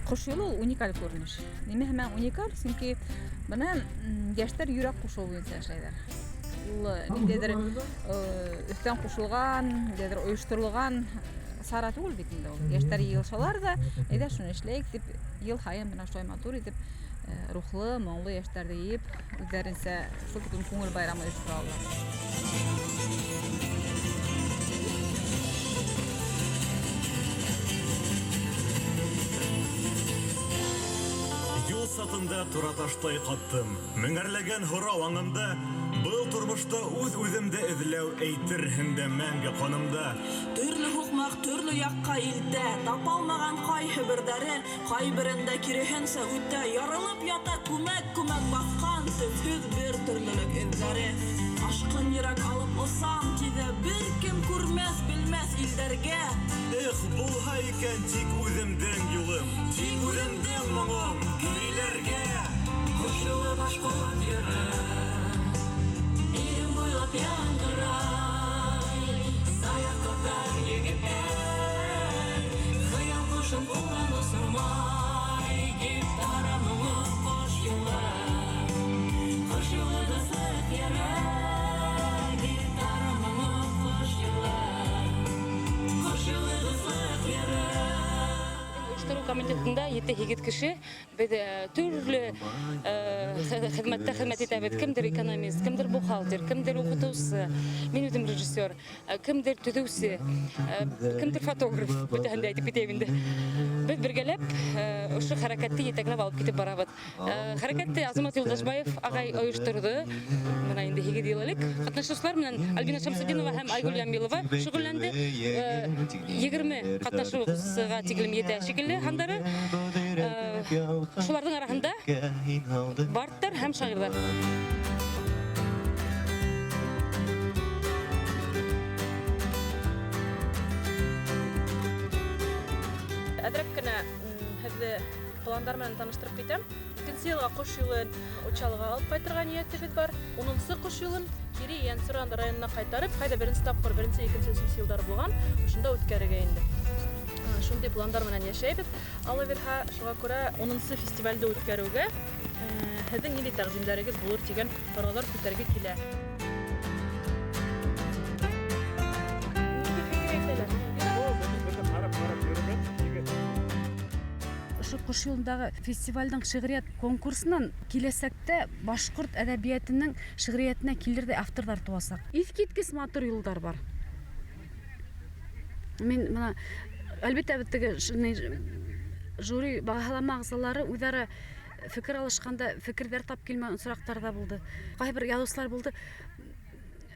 Кош юлы ул уникаль көрүнүш. Неме һәман уникаль, чөнки бына яшьтәр йөрәк кушуу буенча эшләйләр. Ул ниндидер өстән кушылган, ниндидер оештырылган сара түгел бит инде ул. Яшьтәр йыелшалар да, әйдә шуны эшләйек дип, ел һайын бына шулай матур итеп, рухлы, моңлы яшьтәрде йыеп, үзләренчә шул бөтен күңел байрамы оештыралар. Юл сатында тураташтай каттым. Меңәрләгән һорау аңымда, был тормышта үз-үземдә эзләү әйтерһең дә мәңге канымда. Төрле хукмак, төрле якка илтә, тапалмаган кайһы бердәре, кайберендә киреһенчә үтә, ярылып ята күмәк баскан төпһез бер төрлелек эзләре. Ашкын йөрәк алып осам тиҙә, бер кем күрмәс, белмәс илдәргә. Эх, булһа икән тик үҙемдең юлым, тик үҙемдең моңом көйләргә. Кушылы башҡорт йыры, ирем буйлап яңғырай, саяҡ көпәр егеттәр, хыял ҡошон булған осормай, гитара моңо ҡош юлы, ҡош юлы дуҫлыҡ йыры, гитара моңо ҡош юлы, ҡош юлы дуҫлыҡ йыры. Оештырыу комитетында 7-8 кеше беҙ төрлө хеҙмәттә хеҙмәт итәбеҙ. Кемдер экономист, кемдер бухгалтер, кемдер уҡытыусы, мин үҙем режиссер, кемдер төҙөүсе, кемдер фотограф, бөтәһен дә әйтеп китәйем инде. Беҙ бергәләп ошо хәрәкәтте етәкләп алып китеп барабыҙ. Хәрәкәтте Азамат Юлдашбаев ағай ойошторҙо. Бына инде 8 йыл элек. Ҡатнашыусылар менән Альбина Шамсетдинова һәм Айгөл Ямилова шөғөлләнде. 20 ҡатнашыусыға тиклем етә шикелле һандары. Шуларҙың араһында бардтар һәм шағирҙар. Әҙерәк кенә һеҙҙе пландар менән таныштырып китәм. 2-нче йылға ҡош юлын Учалыға алып ҡайтырға ниәтебеҙ бар. 10-нчы ҡош юлын кире Янсуранды районына ҡайтарып, ҡайҙа 1-нче тапҡыр 1-нче, 2-нче, 3-нче йылдар булған, ошонда үткәрергә инде. Шундай пландар менән йәшәйбеҙ. Алабирһа, шуға күрә 10-нчы фестивальде үткәрүгә һеҙҙең нинди тәҡдимдәрегеҙ булыр тигән һорауҙар күтәрге килә. Ошо ҡош юлындағы фестивальдың шиғриәт конкурсынан киләсәктә башҡорт әҙәбиәтенең шиғриәтенә килерҙәй авторҙар тыуасаҡ. Иҫ киткес матур юлдар бар. Мин бына әлбиттә теге жюри бағалама ағзалары үҙара фекер алышҡанда фекерҙәр тап килмәгән осраҡтар да булды. Ҡайһы бер яҙыусылар булды.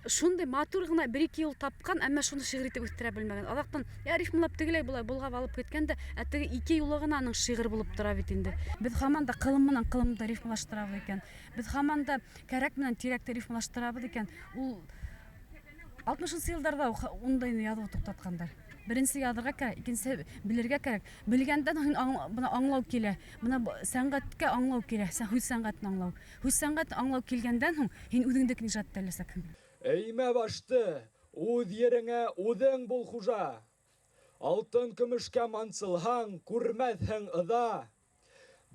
Шундай матур ғына 1-2 йыл тапҡан, әммә шуны шиғыр итеп үҫтерә белмәгән. Аҙаҡтан рифмалап тегеләй булай болғап алып киткән дә, теге 2 юлы ғына аның шиғыр булып тора бит инде. Беҙ һаман да ҡылым менән ҡылымды рифмалаштырабыҙ икән. Беҙ һаман да кәрәк менән тирәкте рифмалаштырабыҙ икән. Ул 60-нчы йылдарҙа ундай яҙыу туҡтатҡандар. Беренсе яҙырға кәрәк, икенсе белергә кәрәк. Белгәндән бына аңлау килә. Бына сәнғәткә аңлау килә. Һүҙ сәнғәтен аңлау. Һүҙ сәнғәтен аңлау килгәндән һуң һин үҙеңдекен ижад итәсәкһең. Әймә башты, үҙ ереңә үҙең бул хужа. Алтын көмөшкә мансылһаң, күрмәҫһең ыҙа.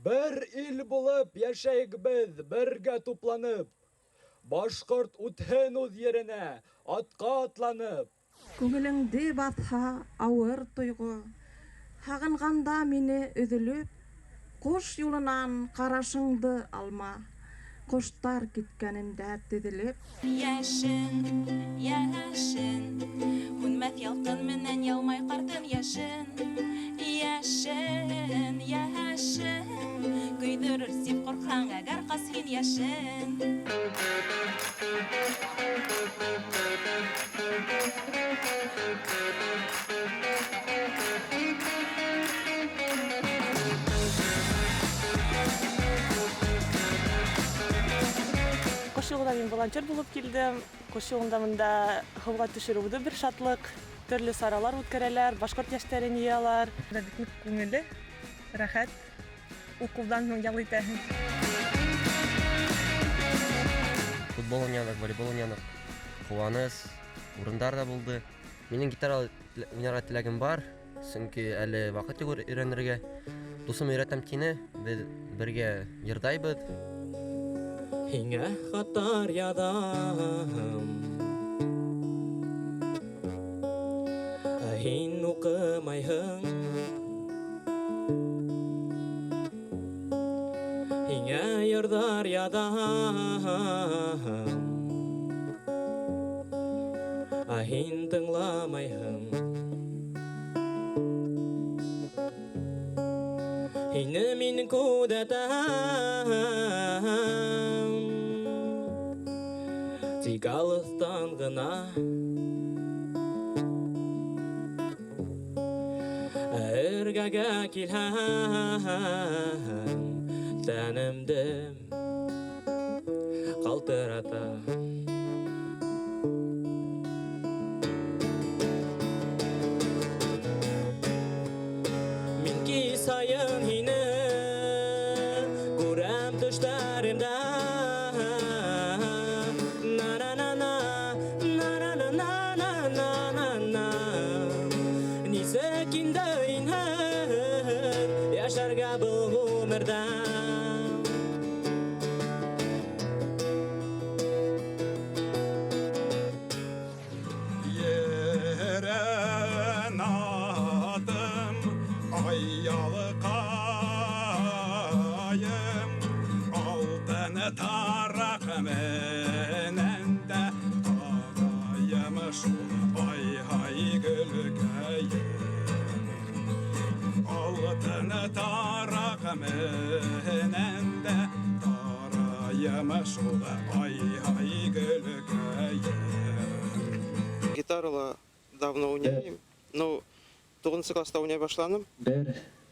Бер ил булып йәшәйек беҙ, бергә тупланып. Башҡорт үтһен үҙ еренә, атҡа атланып. Күңелеңде баҫһа ауыр тойғо, һағынғанда мине өҙөлөп, ҡош юлынан ҡарашыңды алма, ҡоштар киткәнендә теҙелеп. Йәшен, йәшен, һүнмәҫ ялҡын менән ялмай ҡартым йәшен. Йәшен, йәшен, көйҙөрөр тип ҡурҡһаң әгәр ҡас һин йәшен. Ҡош юлында мин волонтер булып килдем. Кош юлында монда хылга төшерүдә бер шатлык. Төрле саралар үткәрәләр, башкорт яшьләрен йыялар. Бик күңелле, рәхәт. Укулдан ял итәһең. Футбол уйнадык, волейбол уйнадык. Куаныс, урындар да булды. Минем гитара уйнарга теләгем бар, чөнки әле вакыт юк өйрәнергә. Дусым өйрәтәм тине, без бергә йырдайбыз. Һиңә хатар ядам. Һин укымайһың. Һиңә йырдар ядам. Һин тыңламайһың. Һине мин күзәтәм. Тик алыстан гына. Эргәгә килһәм, тәнемде калтырата. Мин кисайын һине күрәм төшләремдә. Yaşarga bu ömürdə Yeren adım ayyalı kayım Aldını tarak menende Kagaymış ay hay gülgeyim Aldını tarak menende Taraymış ay hay gülgeyim Гитарала давно уйнайым. Но 9 класста уйнай башланым.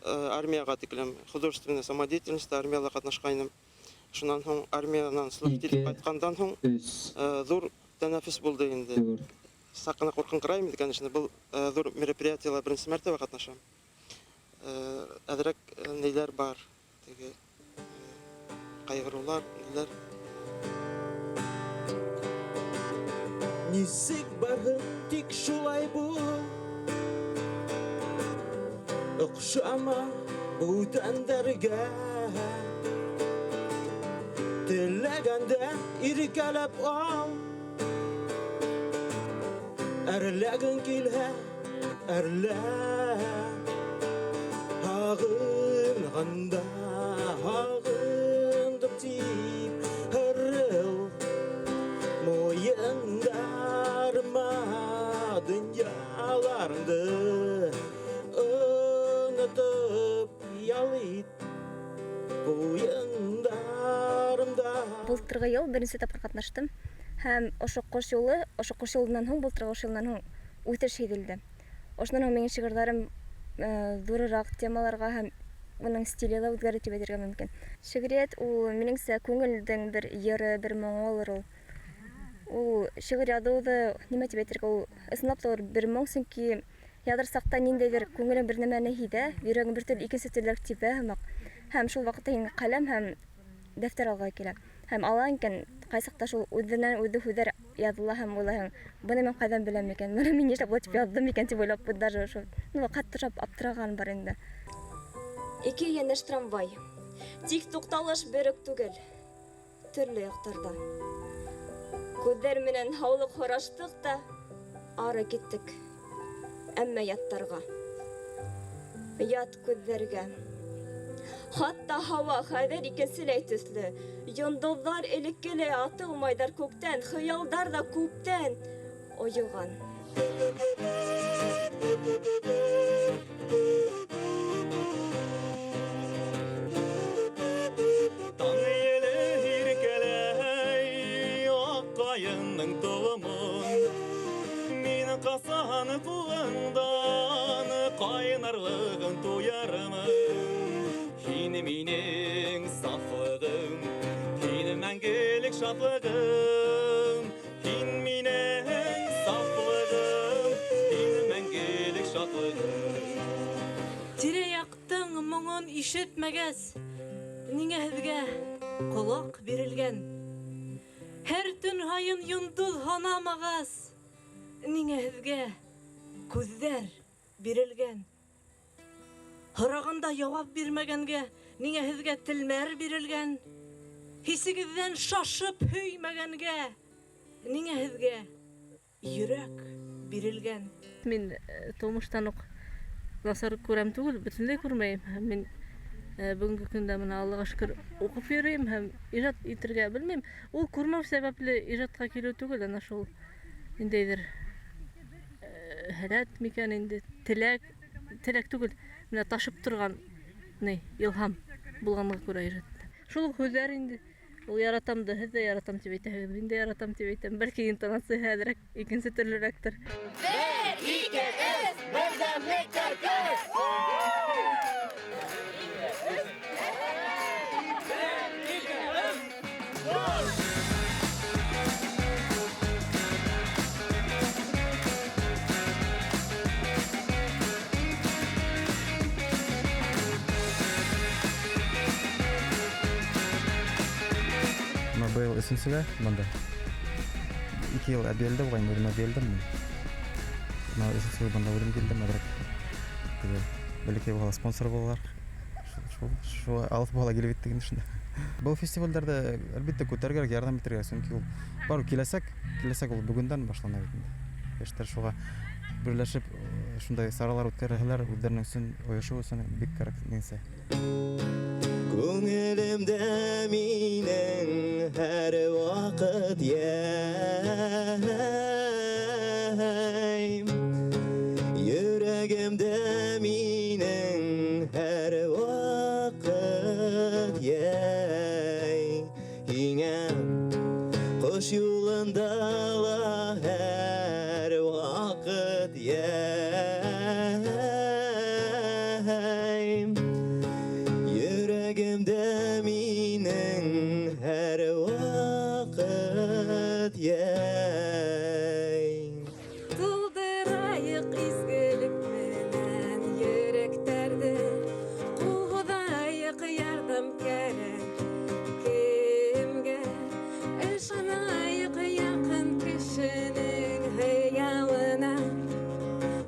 Армияга тиклем художественная самодеятельность армияда катнашкайным. Шуннан соң армиянан служитель кайткандан соң зур тәнәфес булды инде. Сакына куркынкырайм иде, конечно, был зур мероприятиялар беренче мәртәбә катнашам. Әзрәк ниләр бар, теге кайгырулар, ниләр. Нисек барһын тик шулай бу. Охшама бу тәндәргә. Теләгәндә иркәләп ал. Әрләгән килһә, әрлә. Hağınğanda, hağındım tip hırıl. Moyundarma dünyalarındı. Unutup yalit boyundarımda. Былтыргы ел беренче тапкыр катнаштым. Һәм ошо кош юлынан һуң, былтыргы кош юлынан һуң үтеш edildi. Ошонан һуң минең шигырьләрем зурырак темаларга һәм уның стиле дә үзгәреп әйтергә мөмкин. Шигърият ул минеңсә күңелдән бер йыры, бер моңолыр ул. Ул шигырь язуды нимә дип әйтергә ул ысынлап та бер моң, чөнки ядыр сакта ниндәйдер күңелең бер нәмәне һидә, йөрәгең бер тел икенче телләр тибә һәм шул вакытта һин каләм һәм дәфтәр алга килә. Һәм алан икән кайсыкта шул үзеннән үзе хүзәр языла һәм уйлаһың, буны мен кайдан беләм икән, моны мин нишләп булып яздым икән дип уйлап даже шул. Каттырып аптыраган бар инде. Ике янәш трамвай. Тик тукталыш берек түгел. Төрле яктарда. Күҙҙәр менән һаулык һораштык та ары киттек. Әммә яттарға. Ят күҙҙәргә. Хатта һауа хәҙер икенселәй төслө. Йондоҙҙар элеккеләй атылмайҙар күктән, хыялдар да күптән ойоған. Таң еле һиркәләй аҡҡайындың толомон. Мин ҡасаны ҡулыңдан ҡайнарлығын туярмын. Һин минең сафлығым, һин мәңгілік шатлығым, хин минен сафлығым, хин мәңгілік шатлығым. Тирә-яктың моңын ишетмәгәс, ниңә һеҙгә ҡолаҡ бирелгән? Һәр төн һайын йондоҙ һанамағас, ниңә һеҙгә күҙҙәр бирелгән? Һорағанда яуап бирмәгәнгә, ниңә һеҙгә телмәр бирелгән? Һисегеҙҙән шашып һөймәгәнгә, ниңә һеҙгә йөрәк бирелгән? Мин тормоштан уҡ насар күрәм түгел, бөтөнләй күрмәйем. Мин бүгенге көндә менә Аллаға шөкөр уҡып йөрөйөм һәм ижад итергә белмәйем. Ул күрмәү сәбәпле ижадҡа килеү түгел, ана шул ниндәйҙер һәләт микән инде, теләк түгел, менә ташып торған илһам булғанға күрә ижад. Шул һүҙҙәр инде. Ул яратамды, һеҙ ҙә яратам тип әйтәһегеҙ, мин дә яратам тип әйтәм. Бәлки интонацияһы әҙерәк, икенсе төрлөрәктер. Быйыл өсөнсөгә бында 2 йыл әбелде булган, үлем әбелдем. Мына өсөнсөгә бында үлем килдем, әбрәк. Бәлки була спонсор булалар. Шу алып була килеп иттеген шунда. Бу фестивальдәрдә әлбәттә күтәргә, ярдәм итәргә, чөнки ул бар киләсәк ул бүгендән башлана бит инде. Яшьтәр шуга берләшеп шундай саралар үткәрәләр, үзләренең өчен оешу өчен бик кирәк нәрсә. Күңелемдә минең һәр вакыт яйм, йөрәгемдә минең һәр вакыт яй, һиңә кош юлында ла һәр вакыт яйм. Йөрәгемдә минең һәр вакыт яй. Тулдырайыҡ изгелек менән йөрәктәрҙе, ҡуҙайыҡ ярҙам кәрәк кемгә, ышанайыҡ яҡын кешенең хыялына,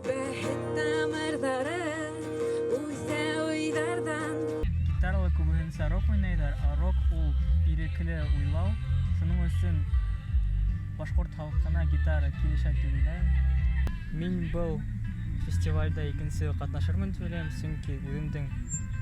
бәхет тамырҙары үҫә уйҙарҙан. Гитаралы күбеһенсә рок уйнайҙар, ә рок ул ирекле уйлау. Шуның өсөн башҡорт халҡына гитара килешә дип уйлайым. Мин был фестивальдә икенсе ҡатнашырмын дип уйлайым, сөнки үҙемдең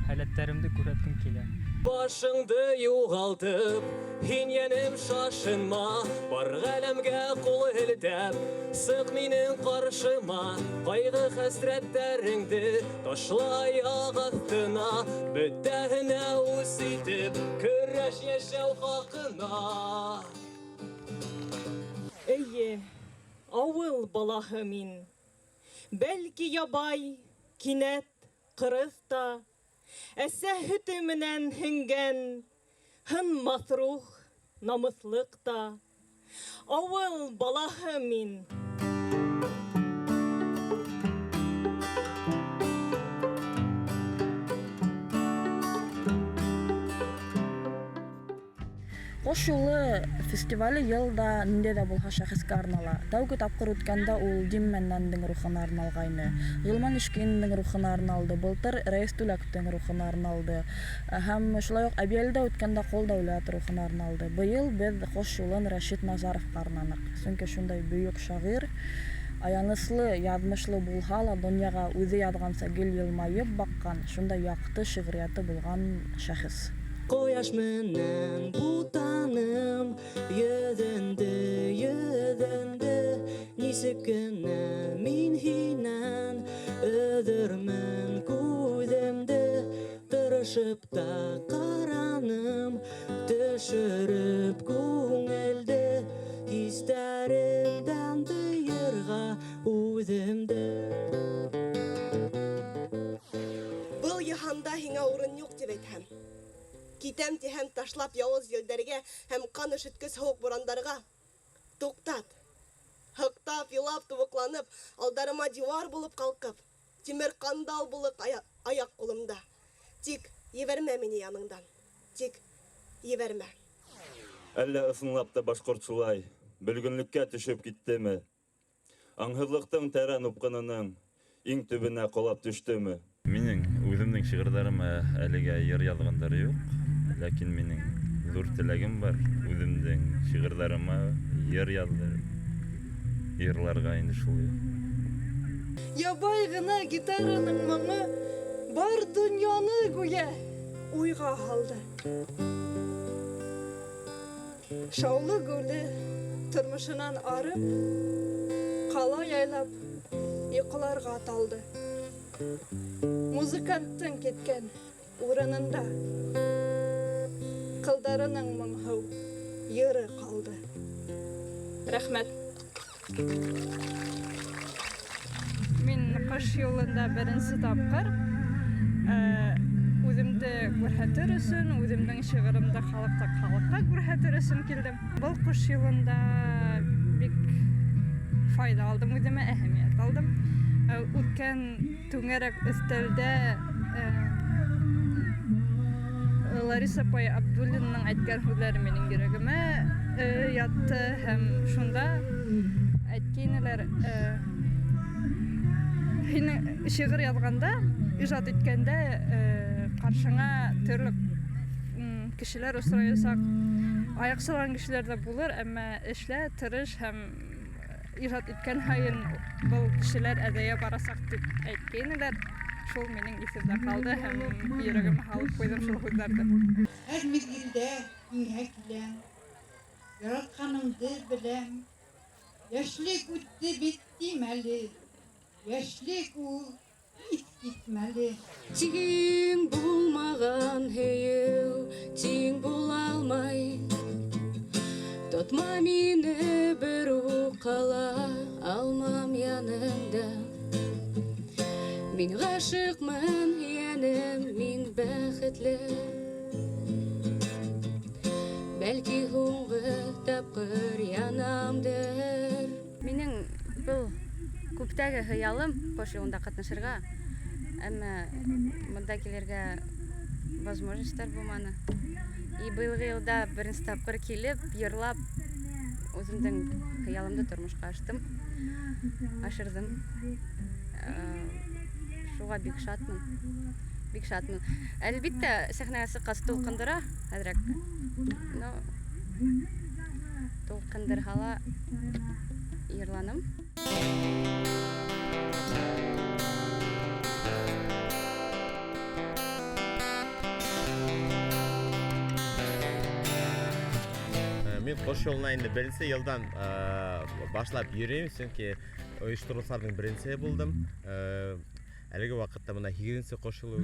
һәләттәремде күрһәткем килә. Башыңды юғалтып, һин йәнем шашынма, бар ғәләмгә ҡул һелтәп, сыҡ минең ҡаршыма, ҡайғы хәсрәттәреңде ташла аяҡ аҫтына, бөтәһенә үс итеп, көрәш йәшәү хаҡына. Эйе, ауыл балаһы мин. Бәлки ябай, кинәт, ҡырыҫта, әсә һөтө менән һеңгән, һынмаҫ рух, намыҫлыҡ та. Ауыл балаһы мин. Ҡош юлы фестивале йылда ниндәй ҙә булһа шәхескә арнала. Тәүге тапҡыр үткәндә ул Дим Мәннәндең рухына арналғайны. Ғилман Ишкиндең рухына арналды. Былтыр Рәйес Түләктең рухына арналды. Һәм шулай уҡ Әбйәлдә үткәндә Ҡол Дәүләт рухына арналды. Быйыл беҙ Ҡош юлын Рәшит Назаровҡа арнаныҡ. Сөнки шундай бөйөк шағир, аяныслы, яҙмышлы булһа ла, донъяға үҙе яҙғанса гел йылмайып баҡҡан, шундай яҡты шиғриәте булған шәхес. Ҡояш менән бутаным, йөҙөндө, нисек кенә мин һинән өҙөрмөн күҙемде, тырышып та ҡараным, төшөрөп күңелде, хистәремдән тыйырға үҙемде. Был йыһанда һиңә урын юҡ тип әйтһәм, Китем тиһәм ташлап явыз елдәргә һәм кан өшеткес һуык бурандарға. Туктат. Хыктап, елап, тубыкланып, алдарыма дивар булып калкып, тимер кандал булып аяк кулымда. Тик ебәрмә мине яныңдан. Тик ебәрмә. Әллә ысынлап та башкортчылай бөлгөнлөккә төшөп киттеме? Аңһыҙлыҡтың тәрән упҡынының иң төбөнә ҡолап төштөмө? Минең үҙемнең шиғырҙарыма әлегә йыр яҙғандар юҡ, ләкин минең ҙур теләгем бар. Үҙемдең шиғырҙарыма йыр яҙҙырып, йырларға инде шул. Ябай ғына гитараның моңо бар донъяны гүя уйға һалды. Шаулы гүле тормошынан арып, ҡала яйлап, йоҡоларға талды. Музыканттың кеткән урынында ҡылдарының моңһоу йыры ҡалды. Рәхмәт. Мин ҡыш юлында беренсе тапҡыр үҙемде күрһәтер өсөн, үҙемдең шиғырымды халыҡҡа күрһәтер өсөн килдем. Был ҡыш юлында бик файда алдым, үҙемә әһәмиәт алдым. Үткән түңәрәк өҫтәлдә Лариса апай Абдуллинаның әйткән һүҙҙәре минең йөрәгемә ятты һәм шунда әйткәйнеләр, һин шиғыр яҙғанда, ижад иткәндә ҡаршыңа төрлө кешеләр осраясаҡ, аяҡсылан кешеләр ҙә булыр, әммә эшлә, тырыш һәм ижад иткән һайын был кешеләр әҙәйә барасаҡ тип әйткәйнеләр. Шул минең иҫемдә ҡалды һәм йөрәгемә һалып ҡуйҙым шул һүҙҙәрҙе. Һәр миҙгелдә һиңә киләм, яратҡаныңды беләм. Йәшлек үтте бит тимәле, йәшлек ул иҫ китмәле. Тиң булмаған һөйөү, тиң була алмай. Тотма мине бер уҡала, алмам яныңда. Мин ғашиҡмын, йәнем, мин бәхетле. Бәлки һуңғы тапҡыр янамдыр. Минең был күптәге хыялым ҡош юлында ҡатнашырға, әммә бында килергә возможностьтар булманы. И быйылғы йылда беренсе тапҡыр килеп, йырлап, үҙемдең хыялымды тормошҡа ашырҙым. Шуға бик шатмын. Әлбиттә, сәхнәгә сыҡҡас тулҡындыра әҙерәк. Но тулҡындырһа ла йырланым. Мен ҡош юлына инде беренсе йылдан башлап йөрөйөм, сөнки ойоштороусыларҙың беренсеһе булдым. Әлеге ваҡытта бына 8-нче ҡош юлы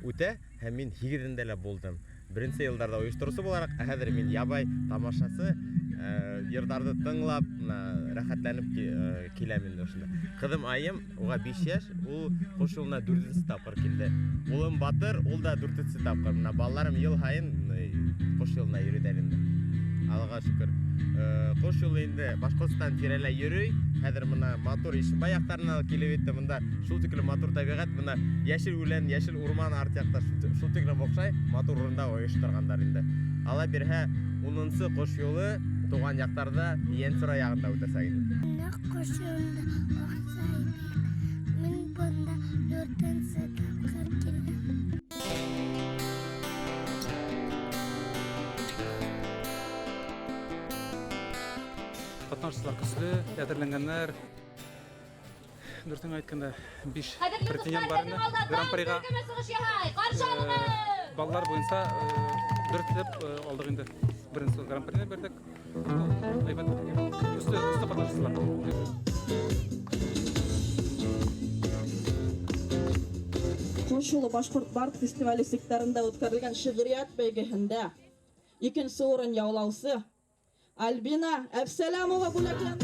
үтә, һәм мин 8-ендә лә булдым. Беренсе йылдарда ойоштороусы булараҡ, ә хәҙер мин ябай тамашасы, йырҙарҙы тыңлап, рәхәтләнеп киләм инде ошонда. Ҡыҙым Айым, уға 5 йәш, ул ҡош юлына 4-нче тапҡыр килде. Улым Батыр, ул да 4-нче тапҡыр. Мына балаларым йыл һайын ҡош юлына йөрөйҙәр инде. Аллаға шөкөр. Ҡош юлы инде Башҡортостан тирәләй йөрөй. Хәҙер мына матур Ишембай яҡтарына килеп етте. Мында шул тиклем матур тәбиғәт, мына йәшел үлән, йәшел урман арт яҡта шул тиклем оҡшай, матур урында ойошторғандар инде. Ала бирһә, 10-нчы ҡош юлы тыуған яҡтарда Йәнсура яғында үтәсәк инде. Ҡош юлында оҡшай. Мин бында 4-нче тапҡыр килдем. Ҡатнашсылар көслө, әҙерләнгәндәр. Дөрөҫөн әйткәндә 5 претендент бар инде. Гран-приға баллар буйынса дүртләп алдык инде. Беренче гран-прины бердек. Әйбәт. Үсте ҡатнашсылар. Ҡош юлы Башҡорт Бард фестивале сектарында үткәрелгән шиғриәт бәйгеһендә 2-нче урын яулаусы Альбина Әбсәләмова бүләкләнде.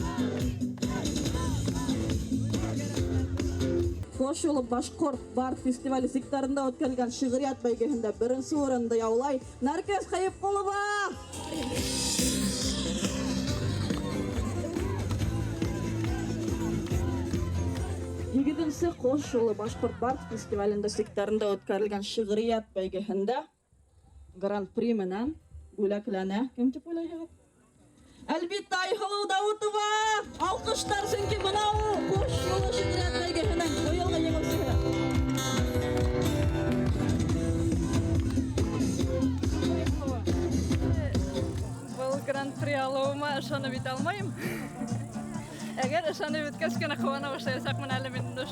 Кош юлы башкорт бард фестивале сектарында өткөрүлгөн шигырият бәйгесендә беренче урынды яулай Наркес Хайыпкулова. Егидинче Кош юлы башкорт бард фестивалендә сектарында өткөрүлгөн шигырият бәйгесендә гран-при менән бүләкләнә. Кем дип уйлыйсыз? Әлбиттә Айхылу Даутова. Алкыштар чөнки менә ул Кош юлы шигырият бәйгесенең бу елгы җиңүчесе. Бұл гран-при алуыма ышанып бите алмайым. Әгәр ышанып беткәч кенә куана башласак, мен әле мине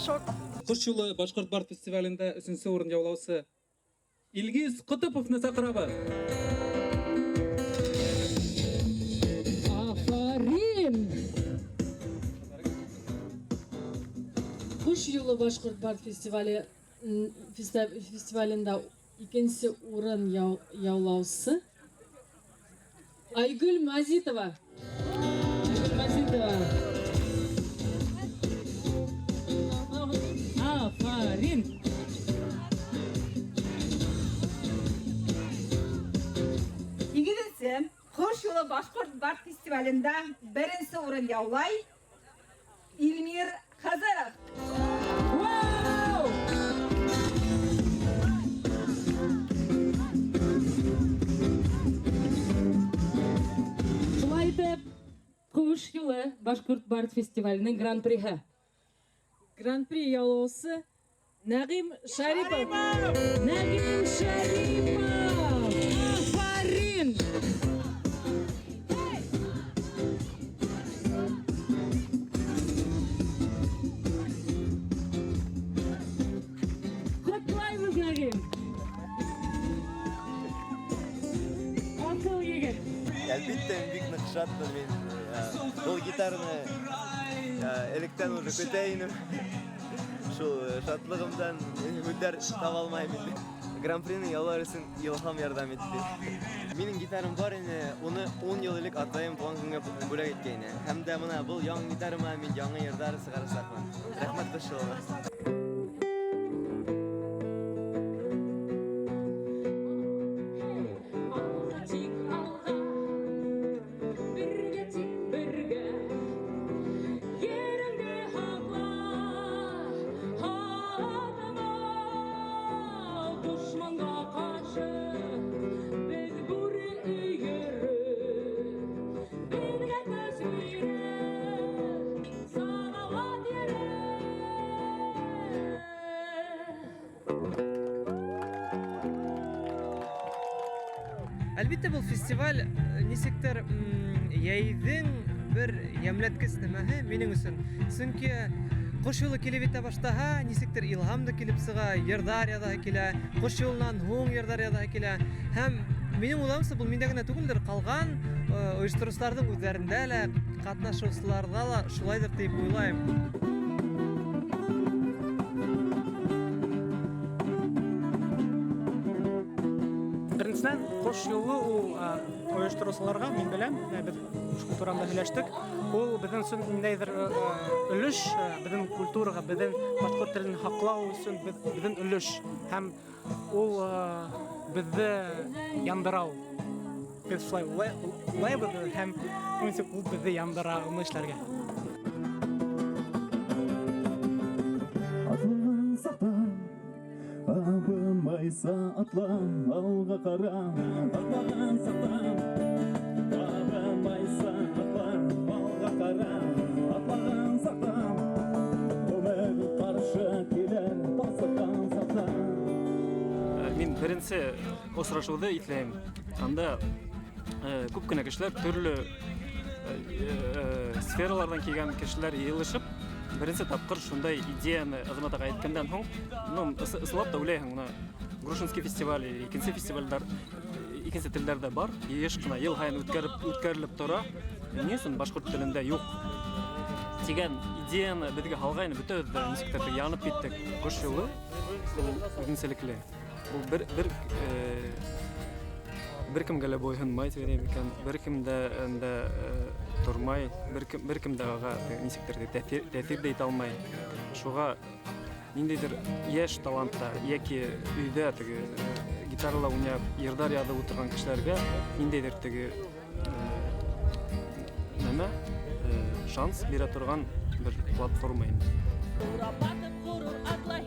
шок. Кош юлы башкорт бард фестивалендә 3нче урын яулаучы Илгиз Кутуповны чакырабыз. Кош юлы башкорт бард фестивалендә 2нче урын яулаучы Айгүл Мазитова. Афарин. Егидинче Кош юлы башкорт бард фестивалендә беренче урын яулай Илмир Хазаров. Шулай итеп, Кош юлы башкорт бард фестиваленең гран-приһы. Гран-при яулаучы Нәгыйм Шарипов. Нәгыйм Шарипов. Афарин. Котлайбыз Нәгыйм. Акыл егет. Әлбәттә, бик нык шатмын мин. Бұл гитараны электән уже көтәйнем. Шул шатлыгымдан үтәр таба алмайм. Гран-прини яулар өчен илһам ярдәм итте. Минем гитарам бар иде, уны 10 ел элек атайым туган көнгә бүләк иткән. Һәм дә менә бу яңа гитарама мин яңа йырдар сыгарсакмын. Рәхмәт кушылыгы. Әлбәттә, бұл фестиваль нисектер яйдың бер ямләткес нәмәһе минең өчен. Чөнки Кош юлы килеп итә баштаһа, нисектер илһам да килеп сыга, йырдар яза килә, Кош юлынан һуң йырдар яза килә. Һәм минем уйлавымча, бу миндә генә түгелдер, калган оештыручыларның үзләрендә лә, катнашучыларда да шулайдыр дип уйлайм. Беренчедән, Кош юлы ул оештыручыларга мин белән без шул турында һөйләштек. Ул безнең өчен ниндидер өлеш, безнең культурага, безнең башкорт телен хаклау өчен безнең өлеш. Һәм ул безне яндырау. Без шулай уйлайбыз һәм ул безне яндыра ул эшләргә. Абымайса атлам, алға қарам, атлаған сатам. Абымайса атлам, алға қарам, атлаған сатам. Өмір қаршы келер, тасыған сатам. Мин беренче очрашуды итләйм. Анда күп кенә кешеләр, төрле сфералардан килгән кешеләр йыелышып, беренче тапкыр шундай идеяны Азаматага әйткәндән һуң, ысылап та уйлайһың, моны Грушинский фестиваль, икенче фестивальләр, икенче телләрдә бар, еш кына ел һайын үткәрелеп тора. Ни өчен башкорт телендә юк дигән идеяны безгә һалгайны бөтәбез дә ничектер янып киттек. Кош юлы ул үзенчәлекле. Ул беркемгә лә буйһынмай сөйләйм икән, беркем дә тормай, беркем дә ага нисектер тәэсир дә итә алмай. Шуга ниндидер яшь талантта яки өйдә теге гитарала уйнап, йырдар язып утырган кешеләргә ниндидер теге нәмә шанс бирә торган бер платформа инде. Батып ғұрур атлай